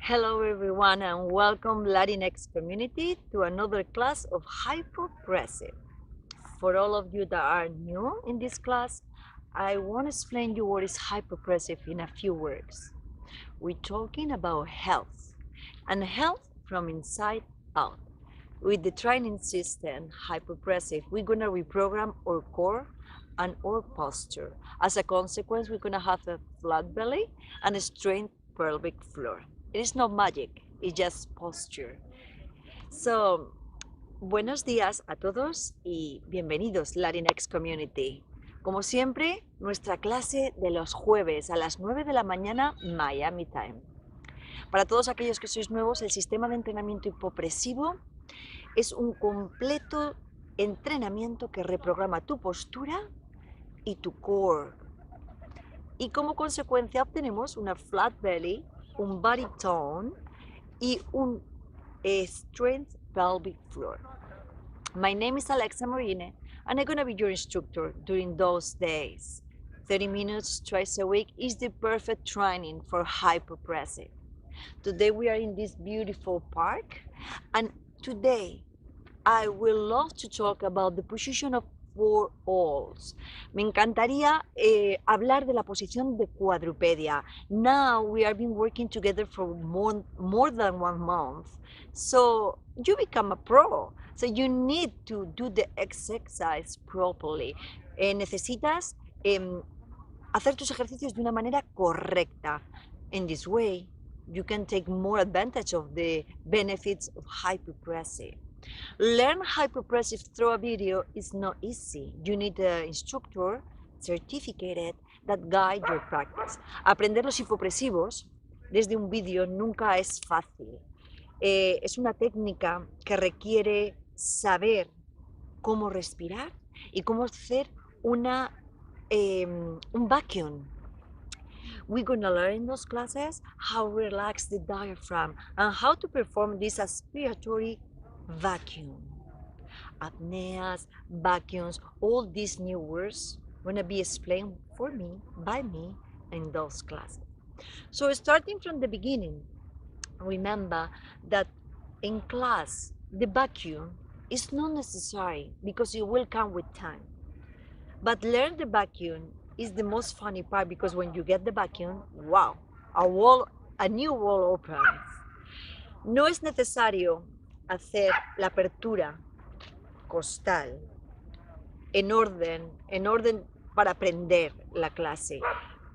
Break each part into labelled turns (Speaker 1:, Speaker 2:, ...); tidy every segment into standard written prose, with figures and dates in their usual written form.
Speaker 1: Hello everyone and welcome Latinx community to another class of Hypopressive. For all of you that are new in this class, I want to explain you what is hypopressive in a few words. We're talking about health and health from inside out. With the training system hypopressive, we're going to reprogram our core and our posture. As a consequence, we're going to have a flat belly and a straight pelvic floor. It is not magic, it's just posture. So, buenos días a todos y bienvenidos Latinx Community. Como siempre, nuestra clase de los jueves a las 9 de la mañana Miami Time. Para todos aquellos que sois nuevos, el sistema de entrenamiento hipopresivo es un completo entrenamiento que reprograma tu postura y tu core. Y como consecuencia obtenemos una flat belly, un body tone y un strength pelvic floor. My name is Alexa Marine and I'm gonna be your instructor during those days. 30 minutes twice a week is the perfect training for hypopressive. Today we are in this beautiful park and today I will love to talk about the position of four alls. Me encantaría hablar de la posición de cuadrupedia. Now we have been working together for more than 1 month. So you become a pro. So you need to do the exercise properly. Necesitas hacer tus ejercicios de una manera correcta. In this way, you can take more advantage of the benefits of hypopressive. Learn hypopressive through a video is not easy. You need an instructor certificated that guide your practice. Aprender los hipopresivos desde un vídeo nunca es fácil. Es una técnica que requiere saber cómo respirar y cómo hacer un vacuum. We're going to learn in those classes how to relax the diaphragm and how to perform this aspiratory vacuum. Apneas, vacuums, all these new words going to be explained for me, by me, in those classes. So starting from the beginning, remember that in class, the vacuum is not necessary because it will come with time. But learn the vacuum is the most funny part because when you get the vacuum, wow, a new wall opens. No es necesario hacer la apertura costal en orden para aprender la clase,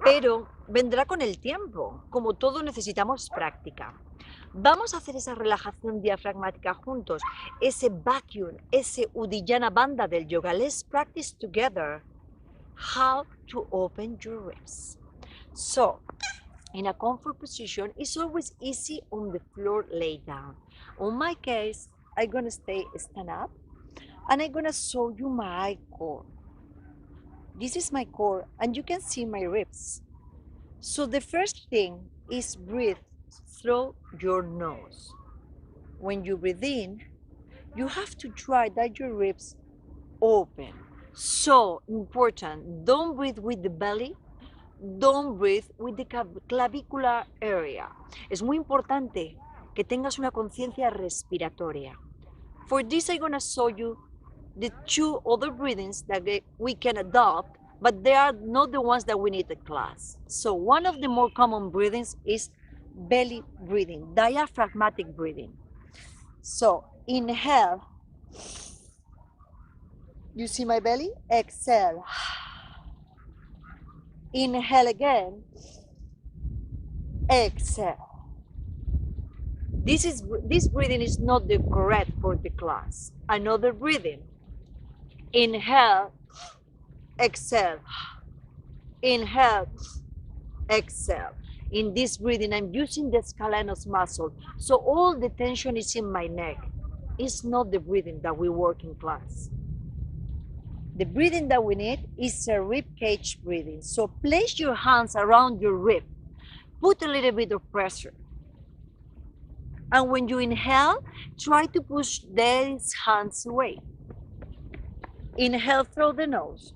Speaker 1: pero vendrá con el tiempo. Como todo necesitamos práctica. Vamos a hacer esa relajación diafragmática juntos, ese vacuum, ese Uddiyana Bandha del yoga. Let's practice together how to open your ribs. So, in a comfort position, it's always easy on the floor lay down. On my case, I'm gonna stand up and I'm gonna show you my core. This is my core and you can see my ribs. So the first thing is breathe through your nose. When you breathe in, you have to try that your ribs open. So important, don't breathe with the belly, don't breathe with the clavicular area. Es muy importante que tengas una conciencia respiratoria. For this, I'm gonna show you the two other breathings that we can adopt, but they are not the ones that we need in class. So one of the more common breathings is belly breathing, diaphragmatic breathing. So inhale. You see my belly? Exhale. Inhale again. Exhale. This breathing is not the correct for the class. Another breathing. Inhale. Exhale. Inhale. Exhale. In this breathing, I'm using the scalenus muscle. So all the tension is in my neck. It's not the breathing that we work in class. The breathing that we need is a rib cage breathing. So place your hands around your rib. Put a little bit of pressure. And when you inhale, try to push these hands away. Inhale through the nose.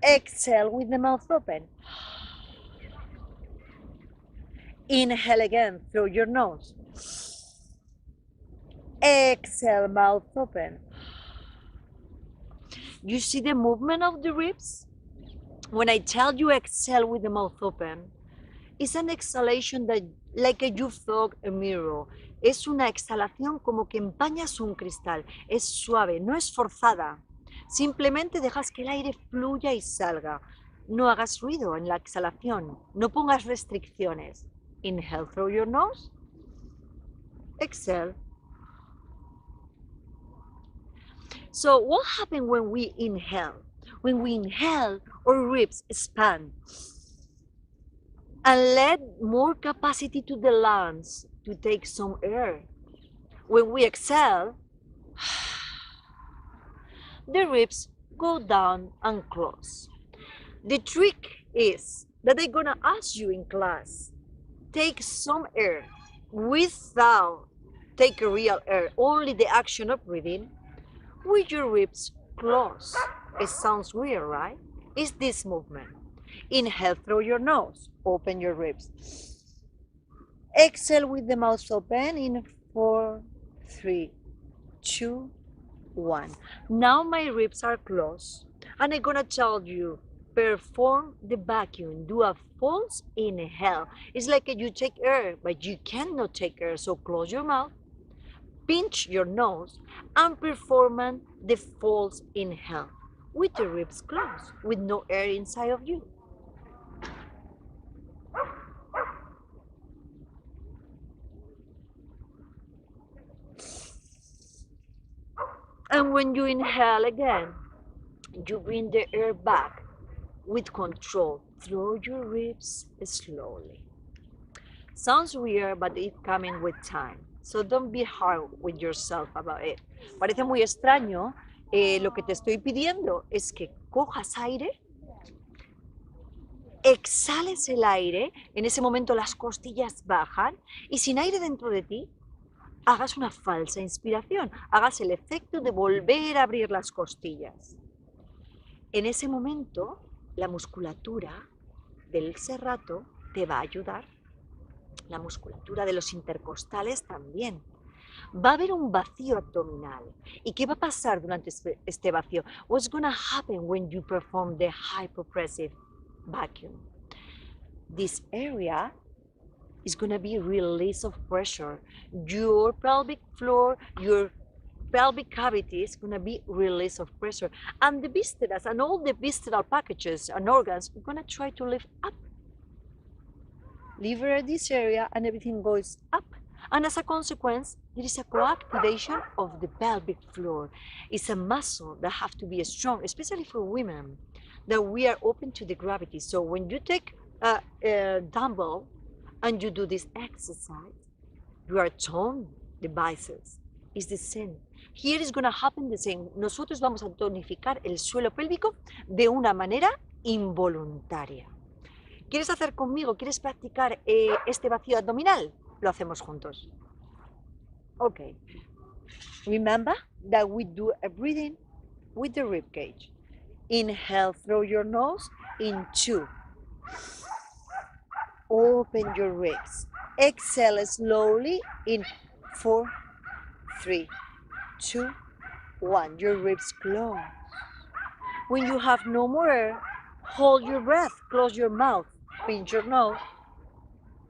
Speaker 1: Exhale with the mouth open. Inhale again through your nose. Exhale, mouth open. You see the movement of the ribs? When I tell you exhale with the mouth open, it's an exhalation that like you fog a mirror. Es una exhalación como que empañas un cristal. Es suave, no es forzada. Simplemente dejas que el aire fluya y salga. No hagas ruido en la exhalación. No pongas restricciones. Inhale through your nose. Exhale. So what happens when we inhale? When we inhale, our ribs expand and let more capacity to the lungs to take some air. When we exhale, the ribs go down and close. The trick is that I'm gonna ask you in class, take some air without take a real air, only the action of breathing with your ribs closed. It sounds weird, right? It's this movement. Inhale through your nose, open your ribs. Exhale with the mouth open in 4, 3, 2, 1. Now my ribs are closed and I'm gonna tell you, perform the vacuum, do a false inhale. It's like you take air, but you cannot take air, so close your mouth, pinch your nose, and perform the false inhale with the ribs closed, with no air inside of you. And when you inhale again, you bring the air back with control through your ribs slowly. Sounds weird, but it's coming with time. So don't be hard with yourself about it. Parece muy extraño. Lo que te estoy pidiendo es que cojas aire, exhales el aire, en ese momento las costillas bajan y sin aire dentro de ti, hagas una falsa inspiración, hagas el efecto de volver a abrir las costillas. En ese momento, la musculatura del serrato te va a ayudar, la musculatura de los intercostales también. Va a haber un vacío abdominal. ¿Y qué va a pasar durante este vacío? What's going to happen when you perform the hypopressive vacuum? This area is going to be release of pressure. Your pelvic floor, your pelvic cavity is going to be release of pressure. And the viscerals and all the visceral packages and organs are going to try to lift up. Liberate this area and everything goes up. And as a consequence, there is a co-activation of the pelvic floor. It's a muscle that have to be strong, especially for women, that we are open to the gravity. So when you take a dumbbell and you do this exercise, you are toned the biceps. It's the same. Here is going to happen the same. Nosotros vamos a tonificar el suelo pélvico de una manera involuntaria. ¿Quieres hacer conmigo? ¿Quieres practicar este vacío abdominal? Lo hacemos juntos. Okay. Remember that we do a breathing with the rib cage. Inhale through your nose in 2. Open your ribs. Exhale slowly in 4, 3, 2, 1. Your ribs close. When you have no more air, hold your breath, close your mouth, pinch your nose,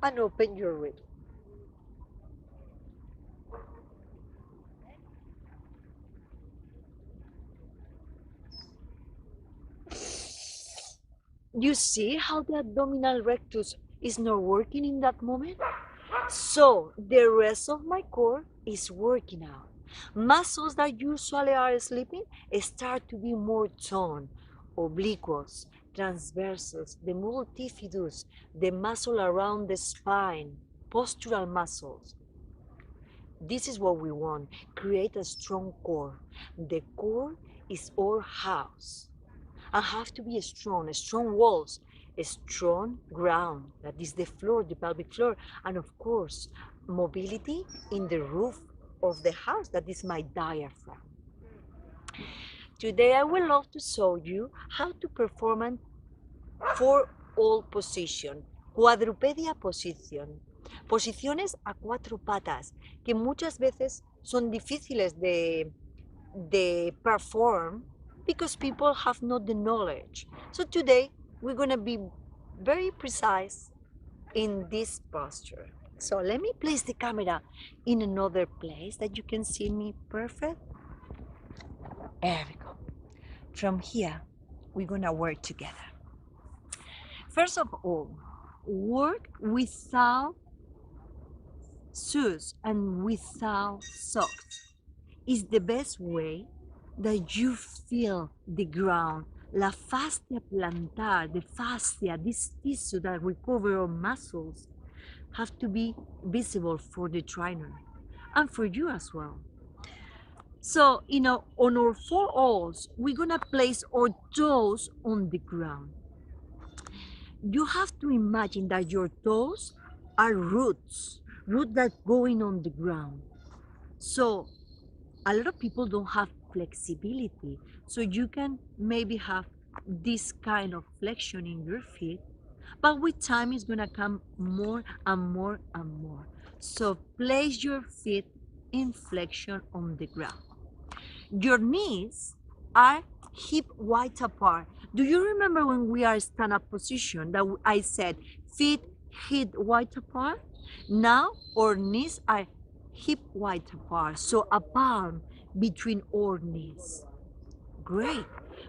Speaker 1: and open your ribs. You see how the abdominal rectus is not working in that moment? So the rest of my core is working out. Muscles that usually are sleeping start to be more toned, obliquous, transversals, the multifidus, the muscle around the spine, postural muscles. This is what we want, create a strong core. The core is our house. And have to be strong walls, a strong ground, that is the floor, the pelvic floor, and of course, mobility in the roof of the house, that is my diaphragm. Today I would love to show you how to perform a 4-all position, quadrupedia position, Posiciones a cuatro patas, que muchas veces son difíciles de perform because people have not the knowledge. So today we're going to be very precise in this posture. So let me place the camera in another place that you can see me perfect. There we go. From here, we're going to work together. First of all, work without shoes and without socks is the best way that you feel the ground. La fascia plantar, the fascia, this tissue that we cover our muscles, have to be visible for the trainer and for you as well. So, on our forearms, we're gonna place our toes on the ground. You have to imagine that your toes are roots that going on the ground. So a lot of people don't have flexibility. So you can maybe have this kind of flexion in your feet, but with time it's gonna come more and more and more. So place your feet in flexion on the ground. Your knees are hip wide apart. Do you remember when we are stand-up position that I said feet hip wide apart? Now our knees are hip wide apart, so a palm between our knees. Great.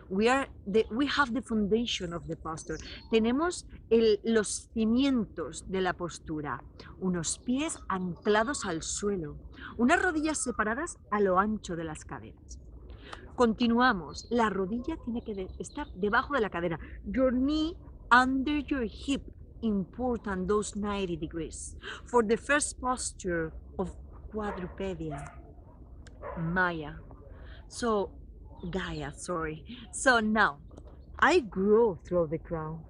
Speaker 1: We have the foundation of the posture. Tenemos los cimientos de la postura. Unos pies anclados al suelo. Unas rodillas separadas a lo ancho de las caderas. Continuamos. La rodilla tiene que estar debajo de la cadera. Your knee under your hip. Important, those 90 degrees. For the first posture of quadrupedia, Maya. So, Gaia, sorry. So now, I grow through the crown.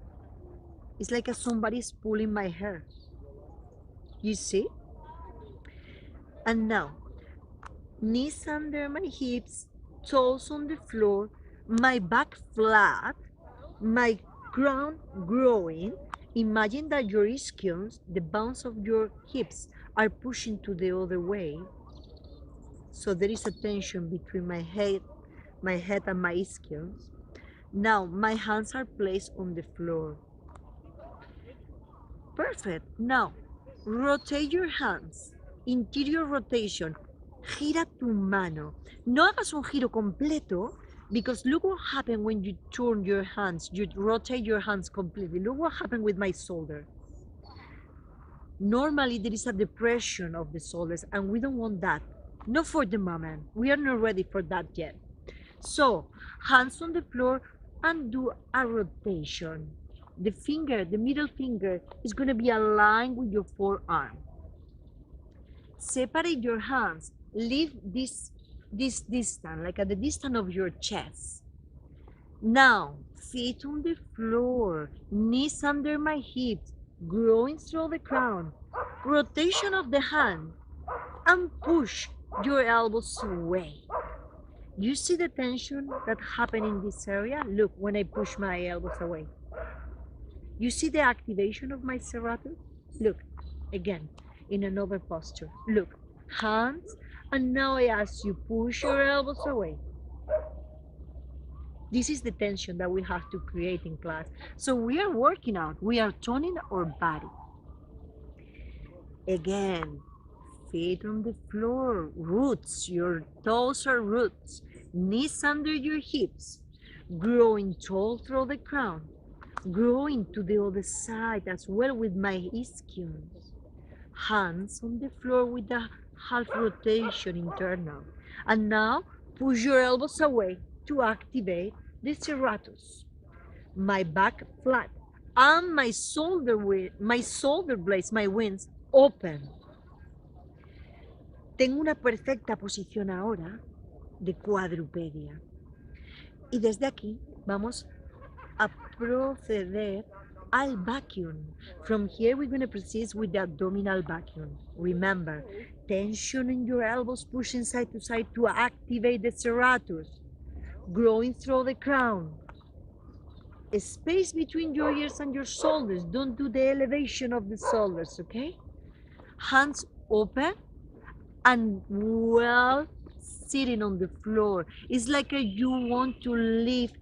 Speaker 1: It's like somebody's pulling my hair. You see? And now, knees under my hips, toes on the floor, my back flat, my crown growing. Imagine that your ischions, the bones of your hips, are pushing to the other way. So there is a tension between my head and my ischions. Now my hands are placed on the floor. Perfect. Now rotate your hands. Interior rotation. Gira tu mano. No hagas un giro completo because look what happened when you turn your hands. You rotate your hands completely. Look what happened with my shoulder. Normally there is a depression of the shoulders and we don't want that. Not for the moment. We are not ready for that yet. So, hands on the floor and do a rotation. The middle finger is going to be aligned with your forearm. Separate your hands. Leave this distance, like at the distance of your chest. Now, feet on the floor, knees under my hips, growing through the crown. Rotation of the hand and push your elbows away. You see the tension that happened in this area? Look, when I push my elbows away. You see the activation of my serratus? Look, again, in another posture. Look, hands, and now I ask you, push your elbows away. This is the tension that we have to create in class. So we are working out, we are toning our body. Again, feet on the floor, roots, your toes are roots, knees under your hips, growing tall through the crown, growing to the other side as well with my ischions, hands on the floor with the half rotation internal. And now push your elbows away to activate the serratus. My back flat and my shoulder blades, my wings open. Tengo una perfecta posición ahora de cuadrupedia. Y desde aquí vamos a proceder al vacuum. From here we're going to proceed with the abdominal vacuum. Remember, tension in your elbows, pushing side to side to activate the serratus. Growing through the crown. A space between your ears and your shoulders. Don't do the elevation of the shoulders, okay? hands open and well sitting on the floor. It's like you want to leave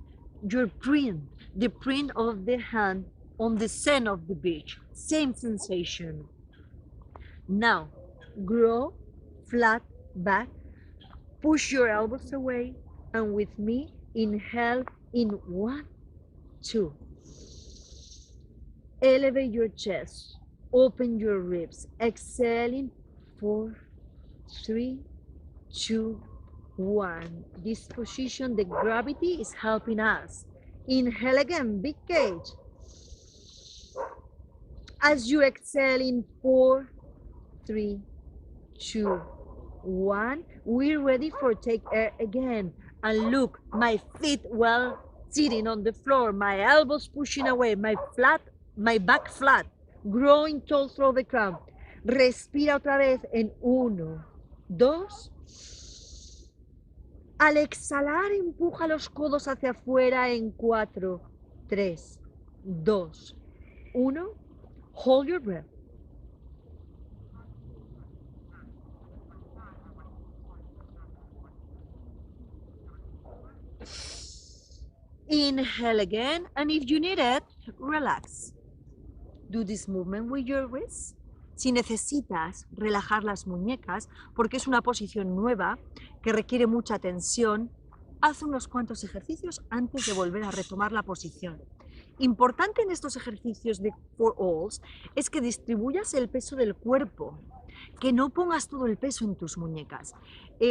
Speaker 1: your print, the print of the hand on the sand of the beach. Same sensation. Now, grow flat back, push your elbows away, and with me, inhale in 1, 2. Elevate your chest, open your ribs, exhaling 4, 3, 2, 1. This position, the gravity is helping us. Inhale again, big cage. As you exhale in 4, 3, 2, 1, we're ready for take air again. And look, my feet well sitting on the floor, my elbows pushing away, my back flat, growing tall through the crown. Respira otra vez en 1, 2. Al exhalar, empuja los codos hacia afuera en 4, 3, 2, 1. Hold your breath. Inhale again, and if you need it, relax. Do this movement with your wrists. Si necesitas relajar las muñecas, porque es una posición nueva que requiere mucha tensión, haz unos cuantos ejercicios antes de volver a retomar la posición. Importante en estos ejercicios de 4-Alls es que distribuyas el peso del cuerpo, que no pongas todo el peso en tus muñecas.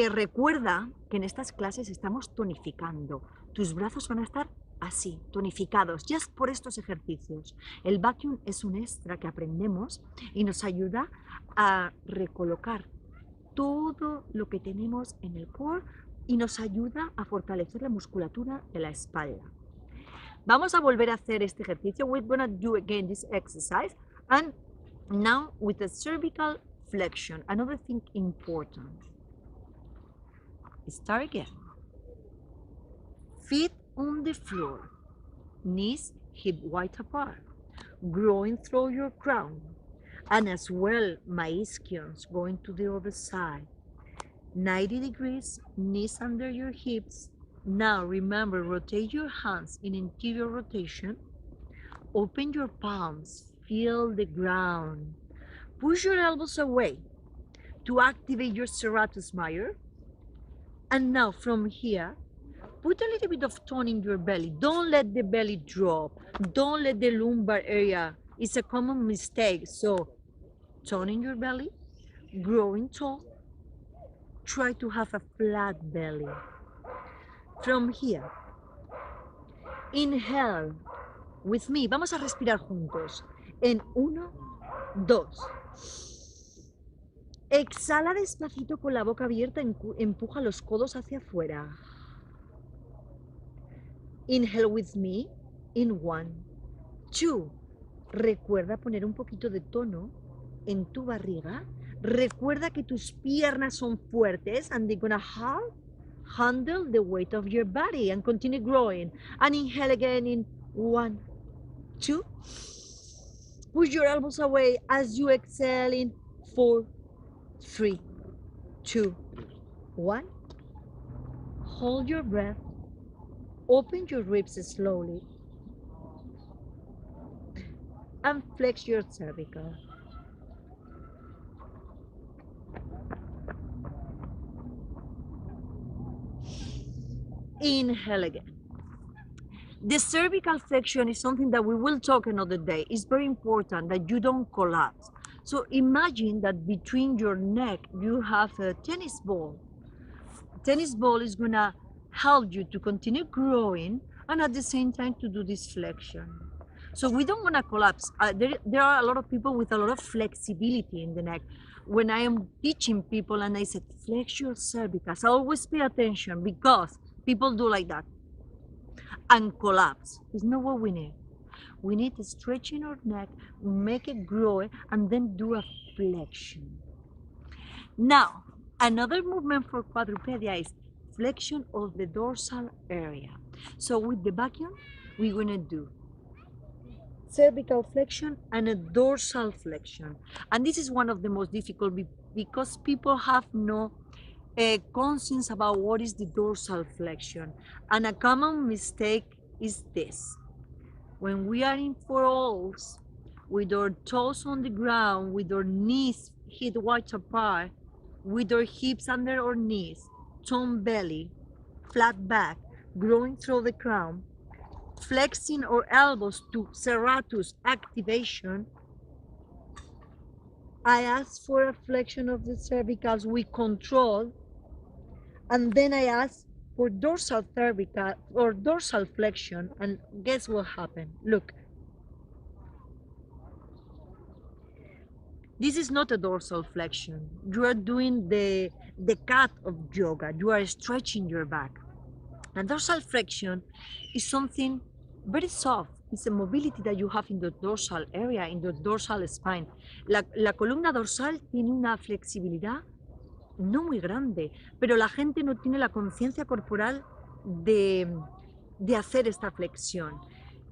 Speaker 1: Recuerda que en estas clases estamos tonificando. Tus brazos van a estar así, tonificados, ya es por estos ejercicios. El vacuum es un extra que aprendemos y nos ayuda a recolocar todo lo que tenemos en el core y nos ayuda a fortalecer la musculatura de la espalda. Vamos a volver a hacer este ejercicio. We're gonna do again this exercise, and now with the cervical flexion. Another thing important. Start again. Feet on the floor, knees hip wide apart, growing through your crown, and as well my ischions going to the other side. 90 degrees, knees under your hips. Now remember, rotate your hands in interior rotation. Open your palms, feel the ground. Push your elbows away to activate your serratus major. And now from here, put a little bit of tone in your belly. Don't let the belly drop. Don't let the lumbar area. It's a common mistake. So tone in your belly, growing tall. Try to have a flat belly. From here, inhale with me. Vamos a respirar juntos. En 1, 2. Exhala despacito con la boca abierta, empuja los codos hacia afuera. Inhale with me in 1, 2. Recuerda poner un poquito de tono en tu barriga. Recuerda que tus piernas son fuertes and they're gonna handle the weight of your body and continue growing. And inhale again in 1, 2. Push your elbows away as you exhale in 4, 3, 2, 1. Hold your breath. Open your ribs slowly and flex your cervical. Inhale again. The cervical flexion is something that we will talk another day. It's very important that you don't collapse. So imagine that between your neck you have a tennis ball. Tennis ball is gonna help you to continue growing and at the same time to do this flexion. So we don't want to collapse. There are a lot of people with a lot of flexibility in the neck. When I am teaching people and I said flex your cervicals, I always pay attention because people do like that and collapse. It's not what we need. We need to stretch in our neck, make it grow, and then do a flexion. Now, another movement for quadrupedia is flexion of the dorsal area. So with the vacuum, we're gonna do cervical flexion and a dorsal flexion. And this is one of the most difficult because people have no conscience about what is the dorsal flexion. And a common mistake is this. When we are in forearms, with our toes on the ground, with our knees hip wide apart, with our hips under our knees, toned belly, flat back, growing through the crown, flexing our elbows to serratus activation, I ask for a flexion of the cervicals with control, and then I ask for dorsal cervical or dorsal flexion, and guess what happened? Look, this is not a dorsal flexion. You are doing the cat of yoga. You are stretching your back. And dorsal flexion is something very soft. It's a mobility that you have in the dorsal area, in the dorsal spine. La columna dorsal tiene una flexibilidad no muy grande, pero la gente no tiene la conciencia corporal de hacer esta flexión.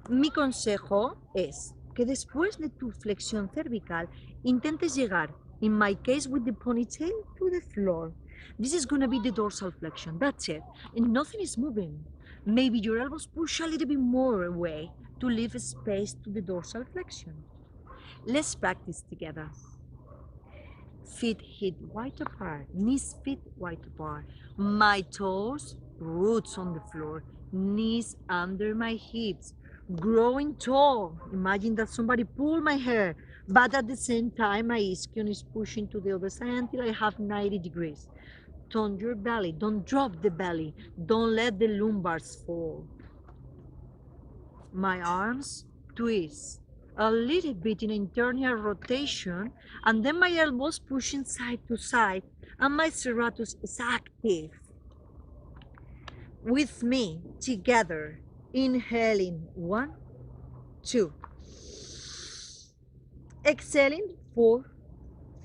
Speaker 1: Mi consejo es que después de tu flexión cervical intentes llegar, in my case with the ponytail, to the floor. This is going to be the dorsal flexion, that's it, and nothing is moving. Maybe your elbows push a little bit more away to leave space to the dorsal flexion. Let's practice together. Feet hip wide apart, knees feet wide apart, my toes roots on the floor, knees under my hips, growing tall. Imagine that somebody pulled my hair, but at the same time my ischion is pushing to the other side until I have 90 degrees. Turn your belly, don't drop the belly, don't let the lumbars fall. My arms twist a little bit in internal rotation, and then my elbows pushing side to side, and my serratus is active. With me, together, inhaling 1, 2. Exhaling 4,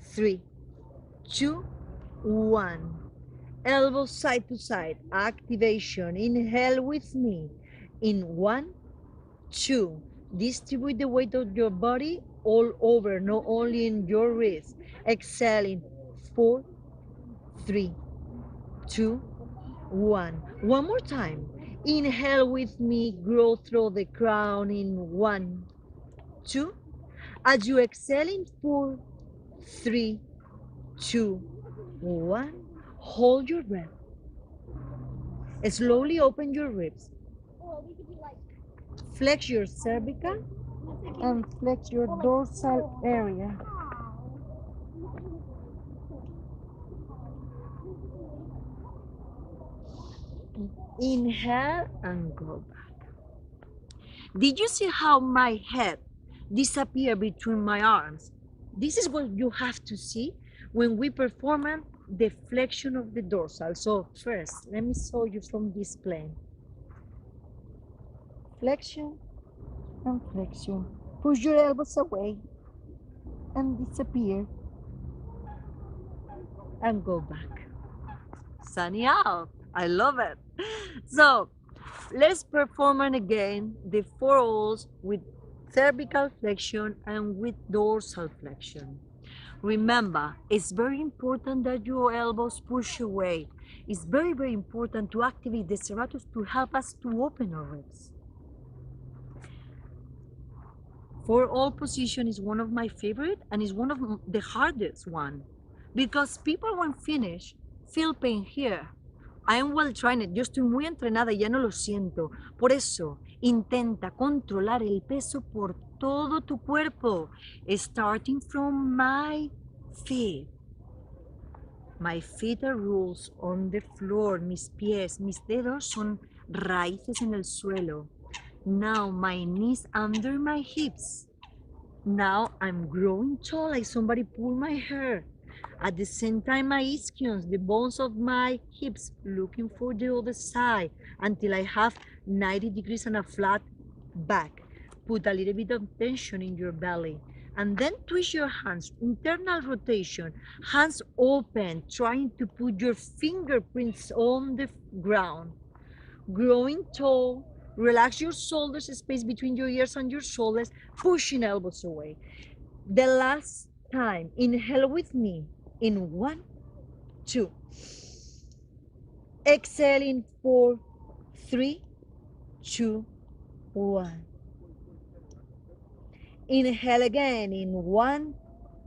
Speaker 1: 3, 2, 1. Elbows side to side, activation. Inhale with me in 1, 2. Distribute the weight of your body all over, not only in your wrist. Exhaling 4, 3, 2, 1. One more time. Inhale with me, grow through the crown in 1, 2. As you exhale in 4, 3, 2, 1. Hold your breath. Slowly open your ribs. Flex your cervical and flex your dorsal area. Inhale and go back. Did you see how my head disappeared between my arms? This is what you have to see when we perform the flexion of the dorsal. So first, let me show you from this plane. Flexion and flexion. Push your elbows away and disappear and go back. Sunny out. I love it. So let's perform again the 4 O's with cervical flexion and with dorsal flexion. Remember, it's very important that your elbows push away. It's very, very important to activate the serratus to help us to open our ribs. 4 all position is one of my favorite and is one of the hardest one because people when finish feel pain here. I am well trained, yo estoy muy entrenada y ya no lo siento. Por eso, intenta controlar el peso por todo tu cuerpo, starting from my feet. My feet are roots on the floor, mis pies, mis dedos son raíces en el suelo. Now my knees under my hips. Now I'm growing tall like somebody pulled my hair. At the same time, my ischions, the bones of my hips, looking for the other side until I have 90 degrees and a flat back. Put a little bit of tension in your belly. And then twist your hands, internal rotation, hands open, trying to put your fingerprints on the ground. Growing tall, Relax your shoulders, space between your ears and your shoulders, pushing elbows away. The last time, inhale with me in 1, 2. Exhale in 4, 3, 2, 1. Inhale again in 1,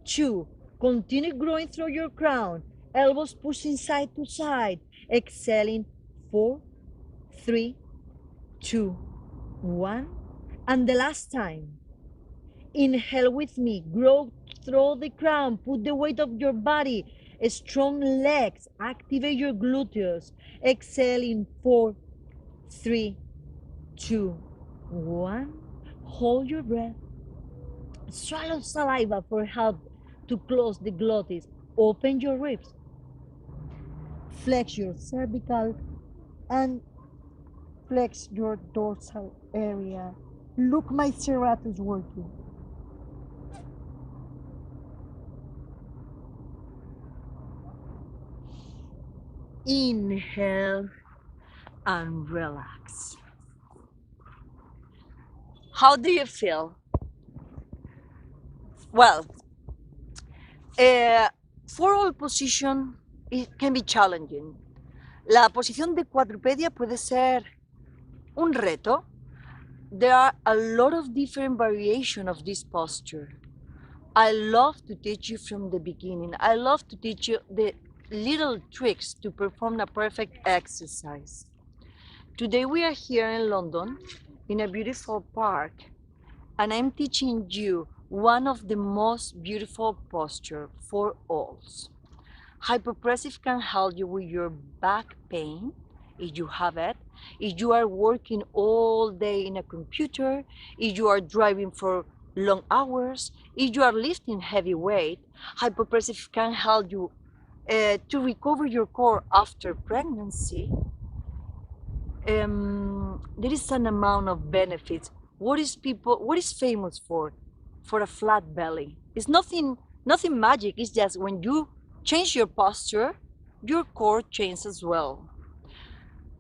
Speaker 1: 2. Continue growing through your crown. Elbows pushing side to side. Exhaling 4, 3, 2, 1. And the last time. Inhale with me. Grow through the crown. Put the weight of your body. Strong legs. Activate your gluteus. Exhale in 4, 3, 2, 1. Hold your breath. Swallow saliva for help to close the glottis. Open your ribs. Flex your cervical and flex your dorsal area. Look, my serratus working. Inhale and relax. How do you feel? Well, foreall position it can be challenging. La posición de cuadrupedia puede ser un reto. There are a lot of different variations of this posture. I love to teach you from the beginning. I love to teach you the little tricks to perform a perfect exercise. Today we are here in London in a beautiful park, and I'm teaching you one of the most beautiful postures for all. Hypopressive can help you with your back pain, if you have it, if you are working all day in a computer, if you are driving for long hours, if you are lifting heavy weight. Hypopressive can help you to recover your core after pregnancy. There is an amount of benefits. What is famous for? For a flat belly. It's nothing magic. It's just when you change your posture, your core changes as well.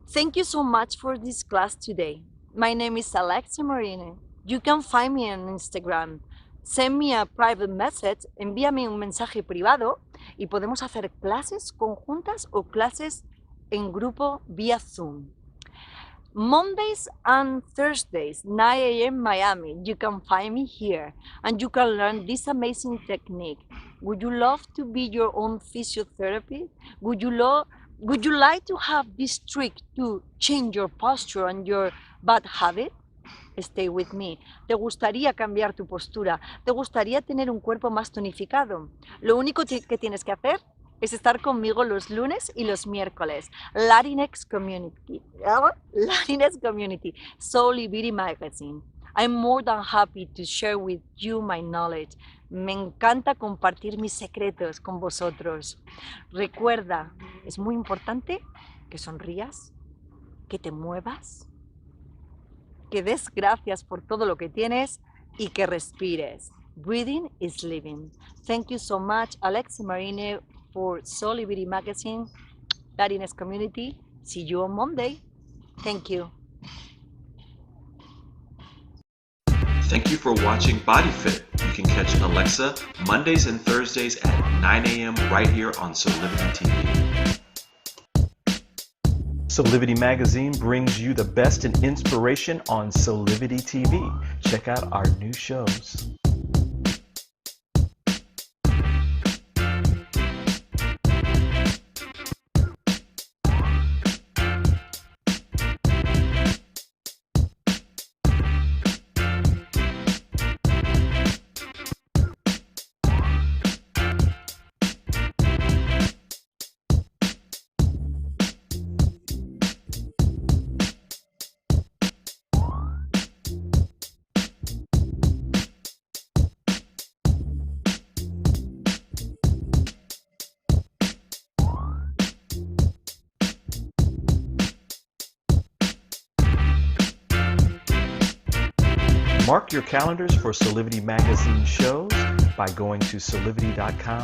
Speaker 1: Thank you so much for this class today. My name is Alexa Marine. You can find me on Instagram. Send me a private message, envíame un mensaje privado y podemos hacer clases conjuntas o clases en grupo vía Zoom. Mondays and Thursdays, 9 a.m. Miami, you can find me here and you can learn this amazing technique. Would you love to be your own physiotherapist? Would you like to have this trick to change your posture and your bad habit? Stay with me. ¿Te gustaría cambiar tu postura? ¿Te gustaría tener un cuerpo más tonificado? Lo único que tienes que hacer es estar conmigo los lunes y los miércoles. Latinx Community, Soul Beauty Magazine. I'm more than happy to share with you my knowledge. Me encanta compartir mis secretos con vosotros. Recuerda, es muy importante que sonrías, que te muevas, que des gracias por todo lo que tienes y que respires. Breathing is living. Thank you so much, Alexa Marine, for Soul Beauty Magazine, Latinx Community. See you on Monday. Thank you.
Speaker 2: Thank you for watching BODYFIT. You can catch Alexa Mondays and Thursdays at 9 a.m. right here on Solivity TV.
Speaker 3: Solivity Magazine brings you the best in inspiration on Solivity TV. Check out our new shows. Mark your calendars for Solivity Magazine shows by going to solivity.com